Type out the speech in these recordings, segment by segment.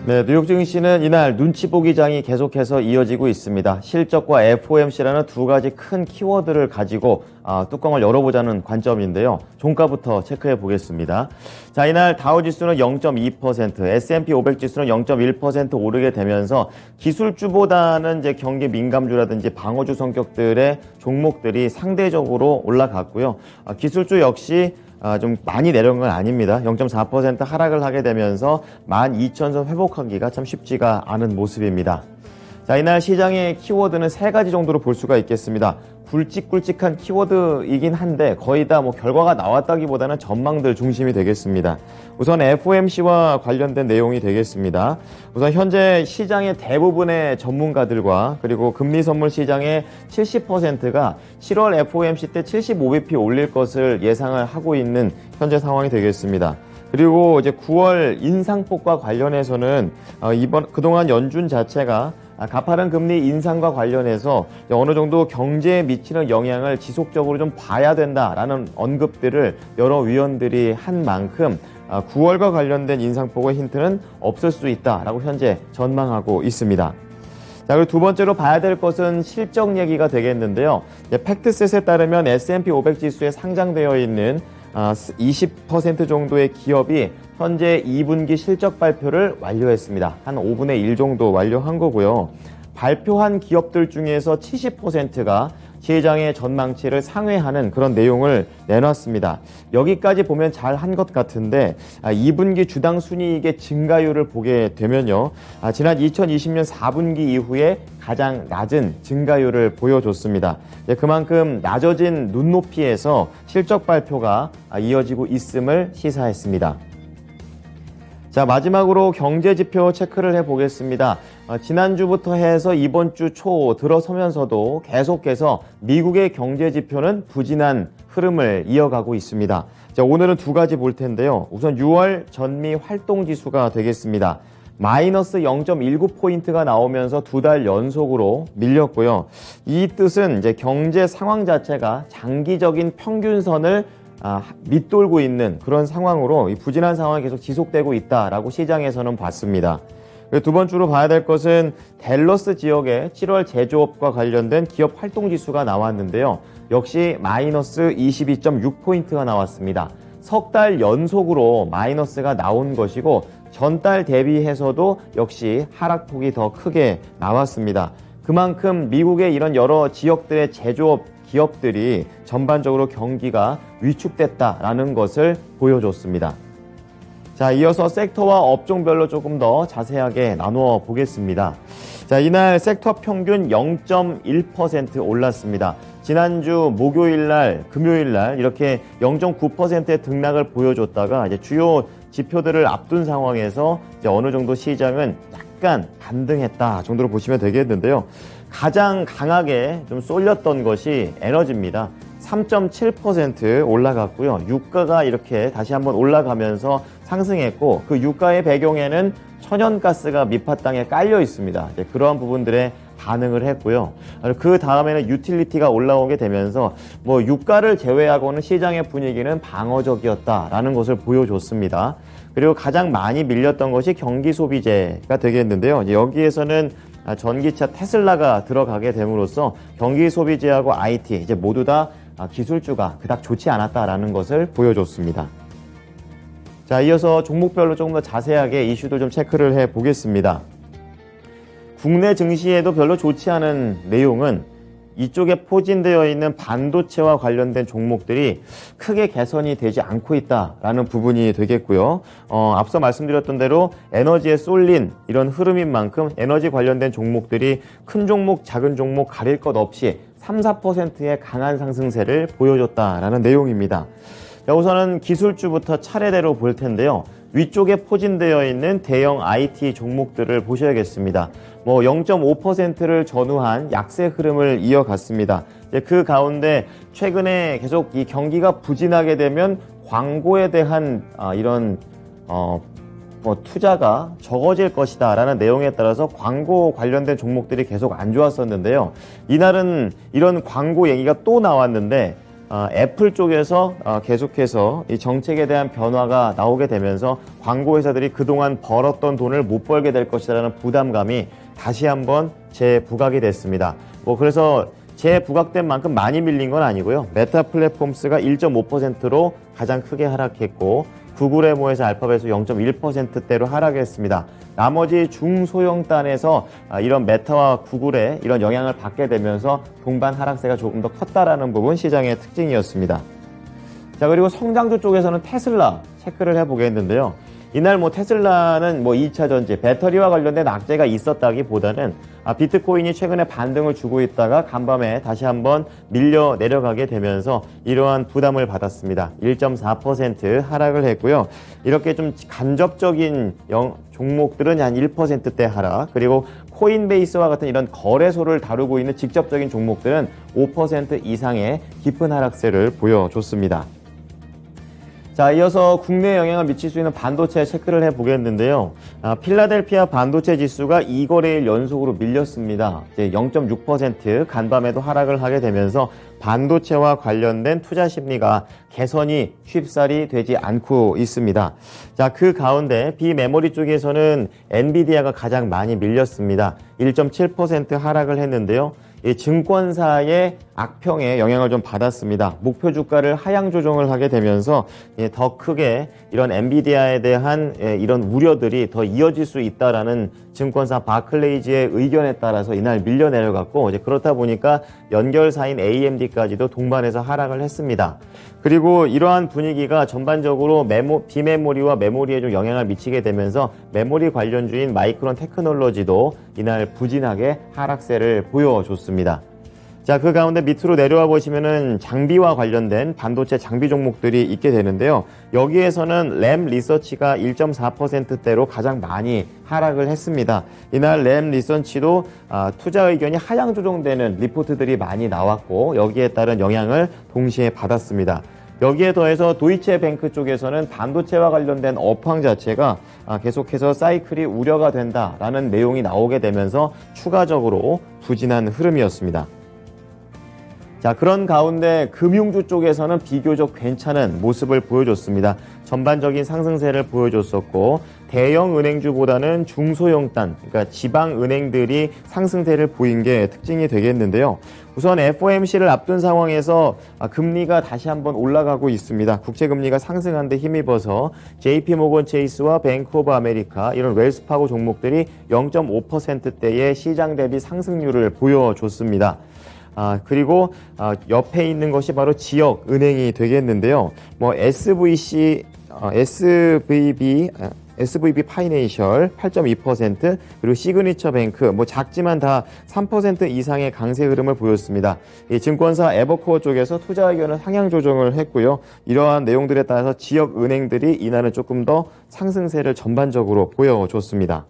네, 뉴욕 증시는 이날 눈치 보기 장이 계속해서 이어지고 있습니다. 실적과 FOMC라는 두 가지 큰 키워드를 가지고 뚜껑을 열어보자는 관점인데요. 종가부터 체크해 보겠습니다. 자, 이날 다우지수는 0.2%, S&P 500 지수는 0.1% 오르게 되면서 기술주보다는 이제 경기 민감주라든지 방어주 성격들의 종목들이 상대적으로 올라갔고요. 기술주 역시 좀 많이 내려온 건 아닙니다. 0.4% 하락을 하게 되면서 12,000선 회복하기가 참 쉽지가 않은 모습입니다. 자, 이날 시장의 키워드는 세 가지 정도로 볼 수가 있겠습니다. 굵직굵직한 키워드이긴 한데 거의 다 결과가 나왔다기보다는 전망들 중심이 되겠습니다. 우선 FOMC와 관련된 내용이 되겠습니다. 우선 현재 시장의 대부분의 전문가들과 그리고 금리 선물 시장의 70%가 7월 FOMC 때 75bp 올릴 것을 예상을 하고 있는 현재 상황이 되겠습니다. 그리고 이제 9월 인상폭과 관련해서는 그동안 연준 자체가 가파른 금리 인상과 관련해서 어느 정도 경제에 미치는 영향을 지속적으로 좀 봐야 된다라는 언급들을 여러 위원들이 한 만큼 9월과 관련된 인상폭의 힌트는 없을 수 있다라고 현재 전망하고 있습니다. 자, 그리고 두 번째로 봐야 될 것은 실적 얘기가 되겠는데요. 팩트셋에 따르면 S&P 500 지수에 상장되어 있는 20% 정도의 기업이 현재 2분기 실적 발표를 완료했습니다. 한 5분의 1 정도 완료한 거고요. 발표한 기업들 중에서 70%가 시장의 전망치를 상회하는 그런 내용을 내놨습니다. 여기까지 보면 잘 한 것 같은데 2분기 주당 순이익의 증가율을 보게 되면요. 지난 2020년 4분기 이후에 가장 낮은 증가율을 보여줬습니다. 그만큼 낮아진 눈높이에서 실적 발표가 이어지고 있음을 시사했습니다. 자, 마지막으로 경제지표 체크를 해보겠습니다. 지난주부터 해서 이번 주 초 들어서면서도 계속해서 미국의 경제지표는 부진한 흐름을 이어가고 있습니다. 자, 오늘은 두 가지 볼 텐데요. 우선 6월 전미 활동지수가 되겠습니다. 마이너스 0.19포인트가 나오면서 두 달 연속으로 밀렸고요. 이 뜻은 이제 경제 상황 자체가 장기적인 평균선을 밑돌고 있는 그런 상황으로 이 부진한 상황이 계속 지속되고 있다라고 시장에서는 봤습니다. 두 번째로 봐야 될 것은 댈러스 지역의 7월 제조업과 관련된 기업 활동 지수가 나왔는데요. 역시 마이너스 22.6포인트가 나왔습니다. 석 달 연속으로 마이너스가 나온 것이고 전달 대비해서도 역시 하락폭이 더 크게 나왔습니다. 그만큼 미국의 이런 여러 지역들의 제조업 기업들이 전반적으로 경기가 위축됐다라는 것을 보여줬습니다. 자, 이어서 섹터와 업종별로 조금 더 자세하게 나누어 보겠습니다. 자, 이날 섹터 평균 0.1% 올랐습니다. 지난주 목요일날, 금요일날 이렇게 0.9%의 등락을 보여줬다가 이제 주요 지표들을 앞둔 상황에서 이제 어느 정도 시장은 약간 반등했다 정도로 보시면 되겠는데요. 가장 강하게 좀 쏠렸던 것이 에너지입니다. 3.7% 올라갔고요. 유가가 이렇게 다시 한번 올라가면서 상승했고 그 유가의 배경에는 천연가스가 밑바탕에 깔려 있습니다. 이제 그러한 부분들에 반응을 했고요. 그 다음에는 유틸리티가 올라오게 되면서 유가를 제외하고는 시장의 분위기는 방어적이었다라는 것을 보여줬습니다. 그리고 가장 많이 밀렸던 것이 경기 소비재가 되겠는데요. 이제 여기에서는 전기차 테슬라가 들어가게 됨으로써 경기 소비재하고 IT 이제 모두 다 기술주가 그닥 좋지 않았다라는 것을 보여줬습니다. 자, 이어서 종목별로 조금 더 자세하게 이슈들 좀 체크를 해 보겠습니다. 국내 증시에도 별로 좋지 않은 내용은 이쪽에 포진되어 있는 반도체와 관련된 종목들이 크게 개선이 되지 않고 있다라는 부분이 되겠고요. 앞서 말씀드렸던 대로 에너지에 쏠린 이런 흐름인 만큼 에너지 관련된 종목들이 큰 종목, 작은 종목 가릴 것 없이 3, 4%의 강한 상승세를 보여줬다라는 내용입니다. 자, 우선은 기술주부터 차례대로 볼 텐데요. 위쪽에 포진되어 있는 대형 IT 종목들을 보셔야겠습니다. 0.5%를 전후한 약세 흐름을 이어갔습니다. 그 가운데 최근에 계속 이 경기가 부진하게 되면 광고에 대한 이런 투자가 적어질 것이다 라는 내용에 따라서 광고 관련된 종목들이 계속 안 좋았었는데요. 이날은 이런 광고 얘기가 또 나왔는데 애플 쪽에서 계속해서 이 정책에 대한 변화가 나오게 되면서 광고 회사들이 그동안 벌었던 돈을 못 벌게 될 것이라는 부담감이 다시 한번 재부각이 됐습니다. 그래서 재부각된 만큼 많이 밀린 건 아니고요. 메타 플랫폼스가 1.5%로 가장 크게 하락했고 구글의 모에서 알파벳이 0.1%대로 하락했습니다. 나머지 중소형단에서 이런 메타와 구글의 이런 영향을 받게 되면서 동반 하락세가 조금 더 컸다라는 부분 시장의 특징이었습니다. 자, 그리고 성장주 쪽에서는 테슬라 체크를 해보겠는데요. 이날 테슬라는 2차 전지, 배터리와 관련된 악재가 있었다기보다는 비트코인이 최근에 반등을 주고 있다가 간밤에 다시 한번 밀려 내려가게 되면서 이러한 부담을 받았습니다. 1.4% 하락을 했고요. 이렇게 좀 간접적인 종목들은 한 1%대 하락, 그리고 코인베이스와 같은 이런 거래소를 다루고 있는 직접적인 종목들은 5% 이상의 깊은 하락세를 보여줬습니다. 자, 이어서 국내에 영향을 미칠 수 있는 반도체 체크를 해보겠는데요. 필라델피아 반도체 지수가 2거래일 연속으로 밀렸습니다. 이제 0.6% 간밤에도 하락을 하게 되면서 반도체와 관련된 투자 심리가 개선이 쉽사리 되지 않고 있습니다. 자, 그 가운데 비메모리 쪽에서는 엔비디아가 가장 많이 밀렸습니다. 1.7% 하락을 했는데요. 이 증권사의 악평에 영향을 좀 받았습니다. 목표 주가를 하향 조정을 하게 되면서 더 크게 이런 엔비디아에 대한 이런 우려들이 더 이어질 수 있다라는 증권사 바클레이즈의 의견에 따라서 이날 밀려 내려갔고, 이제 그렇다 보니까 연결사인 AMD까지도 동반해서 하락을 했습니다. 그리고 이러한 분위기가 전반적으로 비메모리와 메모리에 좀 영향을 미치게 되면서 메모리 관련주인 마이크론 테크놀로지도 이날 부진하게 하락세를 보여줬습니다. 자, 그 가운데 밑으로 내려와 보시면은 장비와 관련된 반도체 장비 종목들이 있게 되는데요. 여기에서는 램 리서치가 1.4%대로 가장 많이 하락을 했습니다. 이날 램 리서치도 투자 의견이 하향 조정되는 리포트들이 많이 나왔고, 여기에 따른 영향을 동시에 받았습니다. 여기에 더해서 도이체뱅크 쪽에서는 반도체와 관련된 업황 자체가 계속해서 사이클이 우려가 된다라는 내용이 나오게 되면서 추가적으로 부진한 흐름이었습니다. 자, 그런 가운데 금융주 쪽에서는 비교적 괜찮은 모습을 보여줬습니다. 전반적인 상승세를 보여줬었고, 대형 은행주보다는 중소형단, 그러니까 지방은행들이 상승세를 보인 게 특징이 되겠는데요. 우선 FOMC를 앞둔 상황에서 금리가 다시 한번 올라가고 있습니다. 국채금리가 상승한 데 힘입어서 JP모건 체이스와 뱅크 오브 아메리카, 이런 웰스파고 종목들이 0.5%대의 시장 대비 상승률을 보여줬습니다. 그리고 옆에 있는 것이 바로 지역 은행이 되겠는데요. SVB 파이낸셜 8.2%, 그리고 시그니처 뱅크 작지만 다 3% 이상의 강세 흐름을 보였습니다. 이 증권사 에버코어 쪽에서 투자 의견을 상향 조정을 했고요. 이러한 내용들에 따라서 지역 은행들이 이날은 조금 더 상승세를 전반적으로 보여줬습니다.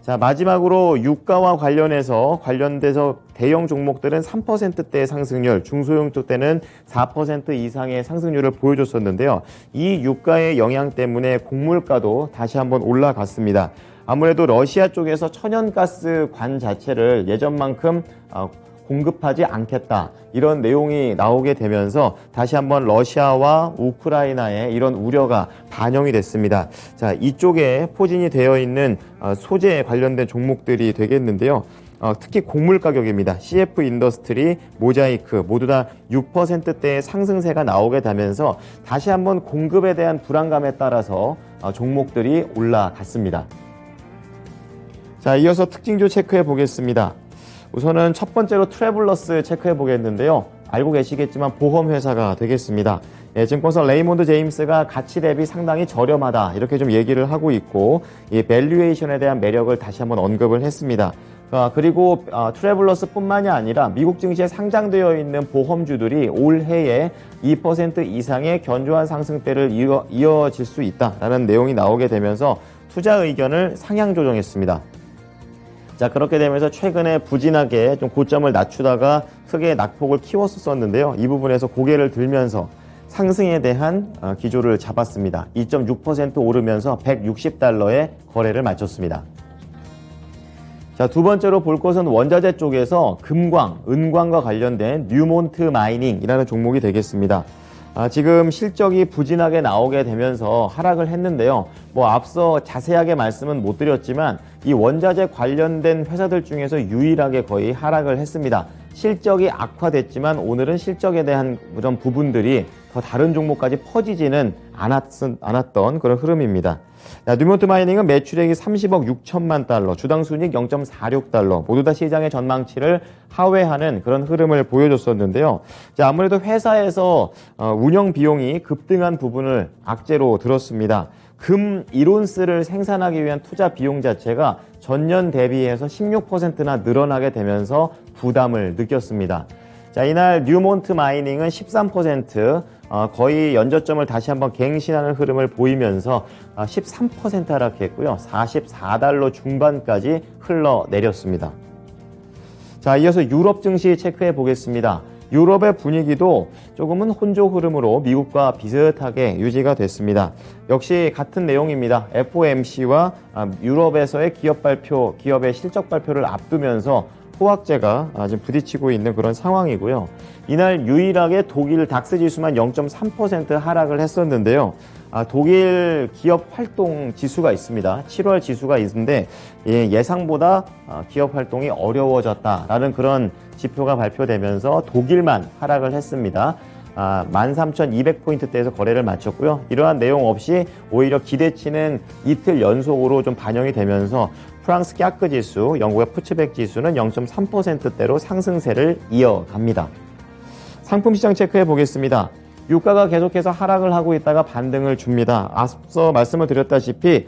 자, 마지막으로 유가와 관련돼서 대형 종목들은 3%대의 상승률, 중소형 쪽 때는 4% 이상의 상승률을 보여줬었는데요. 이 유가의 영향 때문에 곡물가도 다시 한번 올라갔습니다. 아무래도 러시아 쪽에서 천연가스 관 자체를 예전만큼 공급하지 않겠다, 이런 내용이 나오게 되면서 다시 한번 러시아와 우크라이나의 이런 우려가 반영이 됐습니다. 자, 이쪽에 포진이 되어 있는 소재에 관련된 종목들이 되겠는데요. 특히 곡물 가격입니다. CF 인더스트리, 모자이크 모두 다 6%대의 상승세가 나오게 되면서 다시 한번 공급에 대한 불안감에 따라서 종목들이 올라갔습니다. 자, 이어서 특징주 체크해 보겠습니다. 우선은 첫 번째로 트래블러스 체크해 보겠는데요. 알고 계시겠지만 보험회사가 되겠습니다. 증권사 레이몬드 제임스가 가치 대비 상당히 저렴하다, 이렇게 좀 얘기를 하고 있고, 이 밸류에이션에 대한 매력을 다시 한번 언급을 했습니다. 그리고 트래블러스뿐만이 아니라 미국 증시에 상장되어 있는 보험주들이 올해에 2% 이상의 견조한 상승세를 이어질 수 있다라는 내용이 나오게 되면서 투자 의견을 상향 조정했습니다. 자, 그렇게 되면서 최근에 부진하게 좀 고점을 낮추다가 크게 낙폭을 키웠었는데요. 이 부분에서 고개를 들면서 상승에 대한 기조를 잡았습니다. 2.6% 오르면서 $160에 거래를 마쳤습니다. 자, 두 번째로 볼 것은 원자재 쪽에서 금광, 은광과 관련된 뉴몬트 마이닝이라는 종목이 되겠습니다. 지금 실적이 부진하게 나오게 되면서 하락을 했는데요. 앞서 자세하게 말씀은 못 드렸지만 이 원자재 관련된 회사들 중에서 유일하게 거의 하락을 했습니다. 실적이 악화됐지만 오늘은 실적에 대한 그런 부분들이 더 다른 종목까지 퍼지지는 않았던 그런 흐름입니다. 뉴몬트 마이닝은 매출액이 30억 6천만 달러, 주당 순이익 0.46달러, 모두 다 시장의 전망치를 하회하는 그런 흐름을 보여줬었는데요. 아무래도 회사에서 운영 비용이 급등한 부분을 악재로 들었습니다. 금 1온스를 생산하기 위한 투자 비용 자체가 전년 대비해서 16%나 늘어나게 되면서 부담을 느꼈습니다. 이날 뉴몬트 마이닝은 13% 거의 연저점을 다시 한번 갱신하는 흐름을 보이면서 13% 하락했고요. 44달러 중반까지 흘러내렸습니다. 이어서 유럽 증시 체크해 보겠습니다. 유럽의 분위기도 조금은 혼조 흐름으로 미국과 비슷하게 유지가 됐습니다. 역시 같은 내용입니다. FOMC와 유럽에서의 기업의 실적 발표를 앞두면서 호황제가 지금 부딪히고 있는 그런 상황이고요. 이날 유일하게 독일 닥스 지수만 0.3% 하락을 했었는데요. 독일 기업 활동 지수가 있습니다. 7월 지수가 있는데 예상보다 기업 활동이 어려워졌다라는 그런 지표가 발표되면서 독일만 하락을 했습니다. 13,200포인트대에서 거래를 마쳤고요. 이러한 내용 없이 오히려 기대치는 이틀 연속으로 좀 반영이 되면서 프랑스 캬크 지수, 영국의 푸츠백 지수는 0.3%대로 상승세를 이어갑니다. 상품 시장 체크해 보겠습니다. 유가가 계속해서 하락을 하고 있다가 반등을 줍니다. 앞서 말씀을 드렸다시피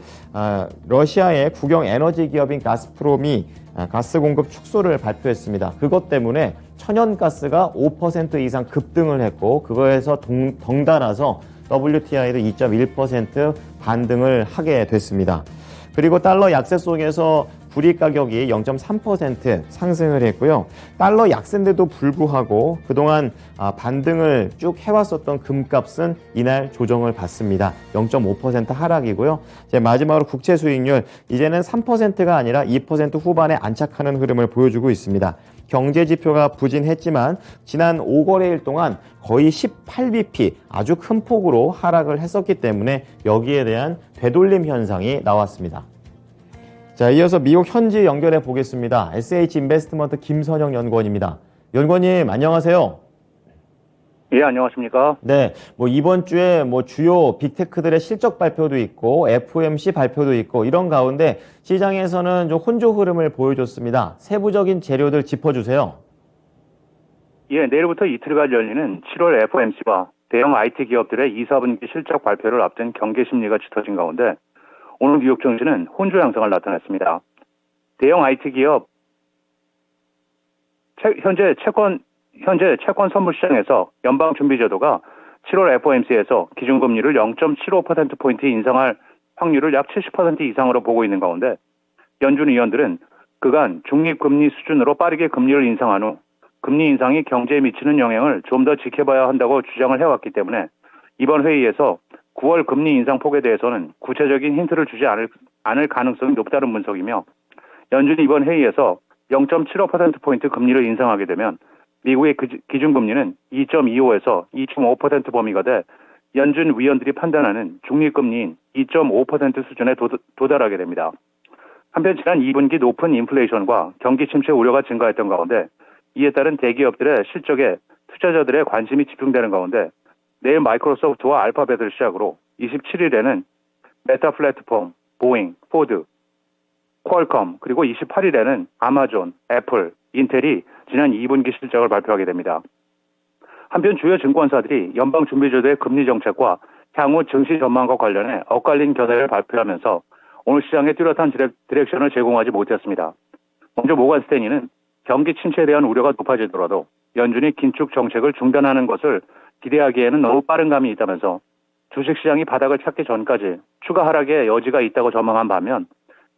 러시아의 국영 에너지 기업인 가스프롬이 가스 공급 축소를 발표했습니다. 그것 때문에 천연가스가 5% 이상 급등을 했고 그거에서 덩달아서 WTI도 2.1% 반등을 하게 됐습니다. 그리고 달러 약세 속에서 불이 가격이 0.3% 상승을 했고요. 달러 약세인데도 불구하고 그동안 반등을 쭉 해왔었던 금값은 이날 조정을 받습니다. 0.5% 하락이고요. 이제 마지막으로 국채 수익률 이제는 3%가 아니라 2% 후반에 안착하는 흐름을 보여주고 있습니다. 경제 지표가 부진했지만 지난 5거래일 동안 거의 18bp 아주 큰 폭으로 하락을 했었기 때문에 여기에 대한 되돌림 현상이 나왔습니다. 이어서 미국 현지 연결해 보겠습니다. SH 인베스트먼트 김선영 연구원입니다. 연구원님 안녕하세요. 예, 안녕하십니까? 네, 이번 주에 주요 빅테크들의 실적 발표도 있고 FOMC 발표도 있고 이런 가운데 시장에서는 좀 혼조 흐름을 보여줬습니다. 세부적인 재료들 짚어주세요. 예, 내일부터 이틀간 열리는 7월 FOMC와 대형 IT 기업들의 2, 4분기 실적 발표를 앞둔 경계 심리가 짙어진 가운데 오늘 뉴욕 증시는 혼조 양상을 나타냈습니다. 대형 IT 기업 현재 채권 선물 시장에서 연방준비제도가 7월 FOMC에서 기준금리를 0.75%포인트 인상할 확률을 약 70% 이상으로 보고 있는 가운데 연준 의원들은 그간 중립금리 수준으로 빠르게 금리를 인상한 후 금리 인상이 경제에 미치는 영향을 좀 더 지켜봐야 한다고 주장을 해왔기 때문에 이번 회의에서 9월 금리 인상폭에 대해서는 구체적인 힌트를 주지 않을 가능성이 높다는 분석이며 연준이 이번 회의에서 0.75%포인트 금리를 인상하게 되면 미국의 기준금리는 2.25에서 2.5% 범위가 돼 연준 위원들이 판단하는 중립금리인 2.5% 수준에 도달하게 됩니다. 한편 지난 2분기 높은 인플레이션과 경기 침체 우려가 증가했던 가운데 이에 따른 대기업들의 실적에 투자자들의 관심이 집중되는 가운데 내일 마이크로소프트와 알파벳을 시작으로 27일에는 메타 플랫폼, 보잉, 포드, 퀄컴 그리고 28일에는 아마존, 애플, 인텔이 지난 2분기 실적을 발표하게 됩니다. 한편 주요 증권사들이 연방준비제도의 금리 정책과 향후 증시 전망과 관련해 엇갈린 견해를 발표하면서 오늘 시장에 뚜렷한 디렉션을 제공하지 못했습니다. 먼저 모건 스탠리는 경기 침체에 대한 우려가 높아지더라도 연준이 긴축 정책을 중단하는 것을 기대하기에는 너무 빠른 감이 있다면서 주식시장이 바닥을 찾기 전까지 추가 하락의 여지가 있다고 전망한 반면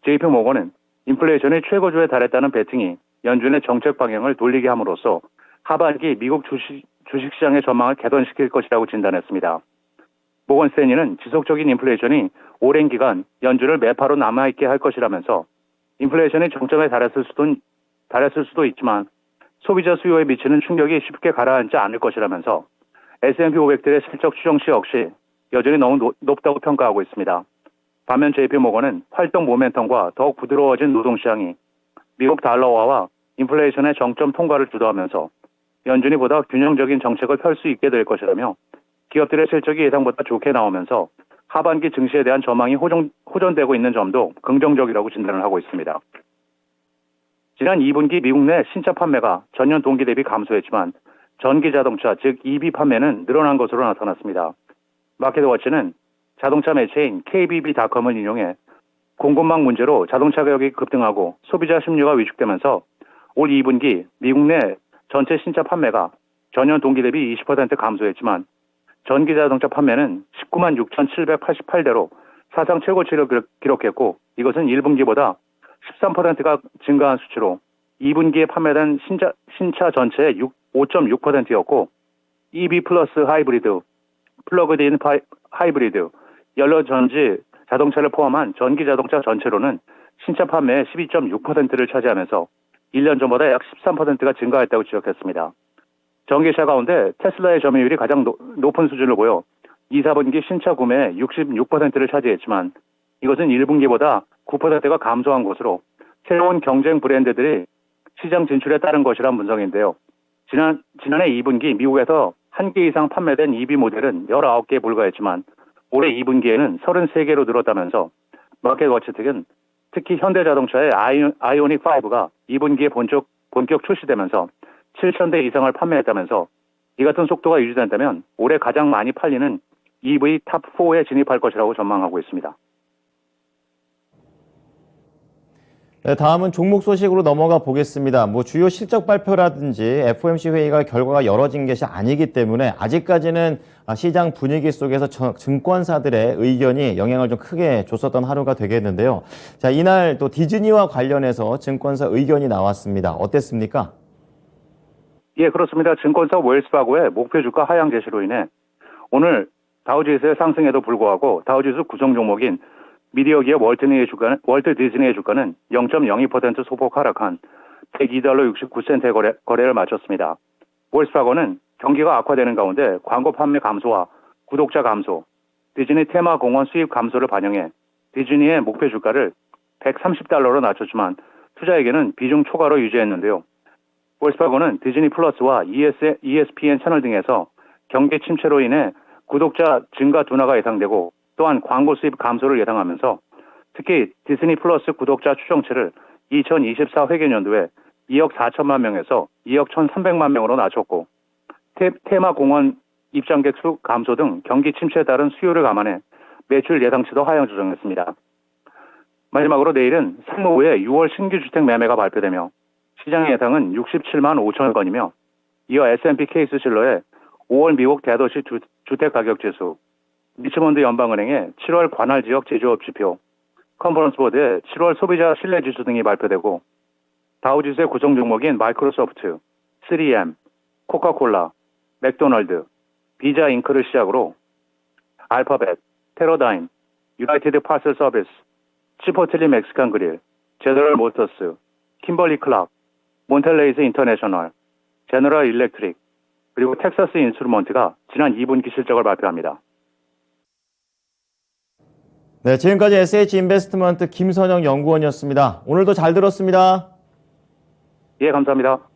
JP 모건은 인플레이션이 최고조에 달했다는 베팅이 연준의 정책 방향을 돌리게 함으로써 하반기 미국 주식시장의 전망을 개선시킬 것이라고 진단했습니다. 모건 스탠리는 지속적인 인플레이션이 오랜 기간 연준을 매파로 남아있게 할 것이라면서 인플레이션이 정점에 달했을 수도 있지만 소비자 수요에 미치는 충격이 쉽게 가라앉지 않을 것이라면서 S&P 500들의 실적 추정치 역시 여전히 너무 높다고 평가하고 있습니다. 반면 JP 모건은 활동 모멘텀과 더욱 부드러워진 노동시장이 미국 달러화와 인플레이션의 정점 통과를 주도하면서 연준이 보다 균형적인 정책을 펼 수 있게 될 것이라며 기업들의 실적이 예상보다 좋게 나오면서 하반기 증시에 대한 전망이 호전되고 있는 점도 긍정적이라고 진단을 하고 있습니다. 지난 2분기 미국 내 신차 판매가 전년 동기 대비 감소했지만 전기 자동차, 즉 EV 판매는 늘어난 것으로 나타났습니다. 마켓워치는 자동차 매체인 KBB.com을 인용해 공급망 문제로 자동차 가격이 급등하고 소비자 심리가 위축되면서 올 2분기 미국 내 전체 신차 판매가 전년 동기 대비 20% 감소했지만 전기 자동차 판매는 19만 6,788대로 사상 최고치를 기록했고 이것은 1분기보다 13%가 증가한 수치로 2분기에 판매된 신차 전체의 5.6%였고 EV 플러스 하이브리드, 플러그드인 하이브리드, 연료 전지 자동차를 포함한 전기 자동차 전체로는 신차 판매의 12.6%를 차지하면서 1년 전보다 약 13%가 증가했다고 지적했습니다. 전기차 가운데 테슬라의 점유율이 가장 높은 수준을 보여 2, 4분기 신차 구매의 66%를 차지했지만 이것은 1분기보다 9%가 감소한 것으로 새로운 경쟁 브랜드들이 시장 진출에 따른 것이란 분석인데요. 지난해 2분기 미국에서 1개 이상 판매된 EV 모델은 19개에 불과했지만 올해 2분기에는 33개로 늘었다면서 마켓워치 측은 특히 현대자동차의 아이오닉 5가 2분기에 본격 출시되면서 7,000대 이상을 판매했다면서 이 같은 속도가 유지된다면 올해 가장 많이 팔리는 EV 탑4에 진입할 것이라고 전망하고 있습니다. 네, 다음은 종목 소식으로 넘어가 보겠습니다. 주요 실적 발표라든지 FOMC 회의가 결과가 이뤄진 것이 아니기 때문에 아직까지는 시장 분위기 속에서 증권사들의 의견이 영향을 좀 크게 줬었던 하루가 되겠는데요. 자, 이날 또 디즈니와 관련해서 증권사 의견이 나왔습니다. 어땠습니까? 예, 그렇습니다. 증권사 웰스파고의 목표 주가 하향 제시로 인해 오늘 다우지수의 상승에도 불구하고 다우지수 구성 종목인 미디어 기업 월트 디즈니의 주가는 0.02% 소폭 하락한 102달러 69센트의 거래를 마쳤습니다. 웰스파고는 경기가 악화되는 가운데 광고 판매 감소와 구독자 감소, 디즈니 테마 공원 수입 감소를 반영해 디즈니의 목표 주가를 130달러로 낮췄지만 투자에게는 비중 초과로 유지했는데요. 웰스파고는 디즈니 플러스와 ESPN 채널 등에서 경기 침체로 인해 구독자 증가 둔화가 예상되고 또한 광고 수입 감소를 예상하면서 특히 디즈니 플러스 구독자 추정치를 2024 회계연도에 2억 4천만 명에서 2억 1,300만 명으로 낮췄고 테마 공원 입장객 수 감소 등 경기 침체에 따른 수요를 감안해 매출 예상치도 하향 조정했습니다. 마지막으로 내일은 상무부의 6월 신규 주택 매매가 발표되며 시장 예상은 67만 5천 건이며 이어 S&P 케이스 실러의 5월 미국 대도시 주택 가격 지수, 리치몬드 연방은행의 7월 관할 지역 제조업 지표, 컨퍼런스 보드의 7월 소비자 신뢰 지수 등이 발표되고 다우지수의 구성 종목인 마이크로소프트, 3M, 코카콜라, 맥도널드, 비자 잉크를 시작으로 알파벳, 테러다임, 유나이티드 파설 서비스, 치포틀리 멕시칸 그릴, 제너럴 모터스, kimberly 클락, 몬텔레이스 인터내셔널, 제너럴 일렉트릭, 그리고 텍사스 인스트루먼트가 지난 2분기 실적을 발표합니다. 네, 지금까지 SH인베스트먼트 김선영 연구원이었습니다. 오늘도 잘 들었습니다. 예, 감사합니다.